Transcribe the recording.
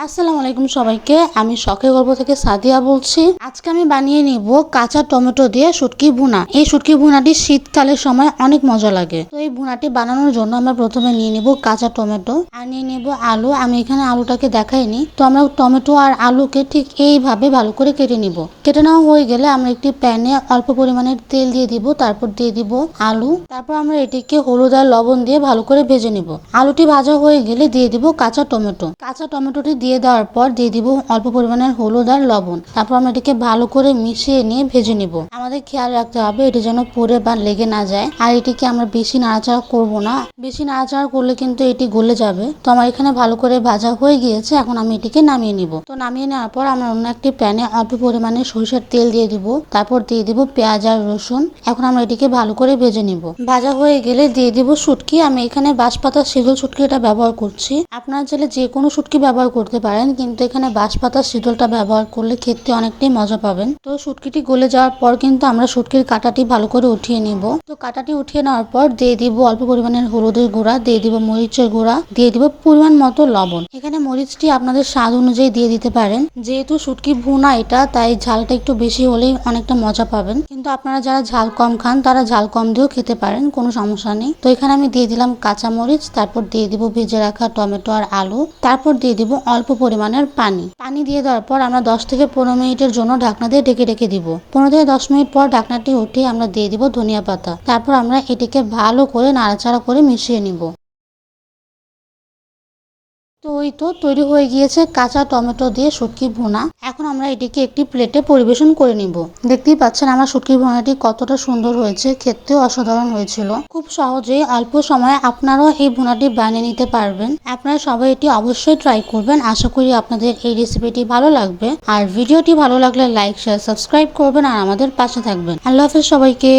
আসসালামু আলাইকুম সবাইকে। আমি শখের গল্প থেকে সাদিয়া বলছি। আজকে আমি বানিয়ে নিব কাঁচা টমেটো দিয়ে শুটকি ভুনা। এই শুটকি ভুনাটি শীতকালের সময় অনেক মজা লাগে। তো এই ভুনাটি বানানোর জন্য আমরা প্রথমে নিয়ে নিব কাঁচা টমেটো আর নিয়ে নিব আলু। আমি এখানে আলুটাকে দেখাইনি, তো আমরা টমেটো আর আলুকে ঠিক এইভাবে ভালো করে কেটে নিব। কেটে নেওয়া হয়ে গেলে আমরা একটি প্যানে অল্প পরিমাণের তেল দিয়ে দিব, তারপর দিয়ে দিব আলু, তারপর আমরা এটিকে হলুদ আর লবণ দিয়ে ভালো করে ভেজে নিব। আলুটি ভাজা হয়ে গেলে দিয়ে দিব কাঁচা টমেটো। কাঁচা টমেটোটি দিয়ে দেওয়ার পর দিয়ে দিব অল্প পরিমাণের হলুদ আর লবণ। তারপর আমরা এটিকে ভালো করে মিশিয়ে নিয়ে ভেজে নিব। আমাদের খেয়াল রাখতে হবে এটি যেন পুড়ে বা লেগে না যায়। আর এটিকে আমরা বেশি নাড়াচাড়া করব না, বেশি নাড়াচাড়া করলে কিন্তু এটি গলে যাবে। তো আমার এখানে ভালো করে ভাজা হয়ে গিয়েছে, এখন আমি এটিকে নামিয়ে নিব। তো নামিয়ে নেওয়ার পর আমরা অন্য একটি প্যানে অল্প পরিমাণে সরিষার তেল দিয়ে দিব, তারপর দিয়ে দিব পেঁয়াজ আর রসুন। এখন আমরা এটিকে ভালো করে ভেজে নিব। ভাজা হয়ে গেলে দিয়ে দিব শুটকি। আমি এখানে বাঁশপাতা শীতল শুটকিটা ব্যবহার করছি। আপনারা চাইলে যে কোনো শুটকি ব্যবহার করতে পারেন, কিন্তু এখানে বাঁশপাতা শীতলটা ব্যবহার করলে খেতে অনেকটাই মজা পাবেন। তো শুটকিটি গলে যাওয়ার পর কিন্তু আমরা শুটকির কাঁটাটি ভালো করে উঠিয়ে নিব। তো কাঁটাটি উঠিয়ে নেওয়ার পর দিয়ে দিব অল্প পরিমাণের হলুদের গুঁড়া, দিয়ে দিব মরিচের গুঁড়া, দিয়ে দিব পরিমাণ মতো লবণ। এখানে মরিচটি আপনাদের স্বাদ অনুযায়ী দিয়ে দিতে পারেন। যেহেতু শুটকি ভুনা এটা, তাই ঝালটা একটু বেশি হলেই অনেকটা মজা পাবেন। কিন্তু আপনারা যারা ঝাল কম খান তারা ঝাল কম দিয়েও খেতে পারেন, কোনো সমস্যা নেই। তো এখানে আমি দিয়ে দিলাম কাঁচা মরিচ, তারপর দিয়ে দিব ভেজে রাখা টমেটো আর আলু, তারপর দিয়ে দিব অল্প পরিমাণের পানি দিয়ে দেওয়ার পর আমরা 10 থেকে 15 মিনিটের জন্য ঢাকনা দিয়ে ঢেকে দিব। 15 থেকে 10 মিনিট পর ঢাকনাটি উঠিয়ে আমরা দিয়ে দিব ধনিয়া পাতা। তারপর আমরা এটিকে ভালো করে নাড়াচাড়া করে মিশিয়ে নিব। তো ওই তো তৈরি হয়ে গিয়েছে কাঁচা টমেটো দিয়ে শুটকি ভুনা। এখন আমরা এটিকে একটি প্লেটে পরিবেশন করে নিব। দেখতেই পাচ্ছেন আমার শুটকি ভুনাটি কতটা সুন্দর হয়েছে, খেতেও অসাধারণ হয়েছিল। খুব সহজেই অল্প সময়ে আপনারাও এই ভুনাটি বানিয়ে নিতে পারবেন। আপনারা সবাই এটি অবশ্যই ট্রাই করবেন। আশা করি আপনাদের এই রেসিপিটি ভালো লাগবে। আর ভিডিওটি ভালো লাগলে লাইক, শেয়ার, সাবস্ক্রাইব করবেন আর আমাদের পাশে থাকবেন। আল্লাহ হাফেজ সবাইকে।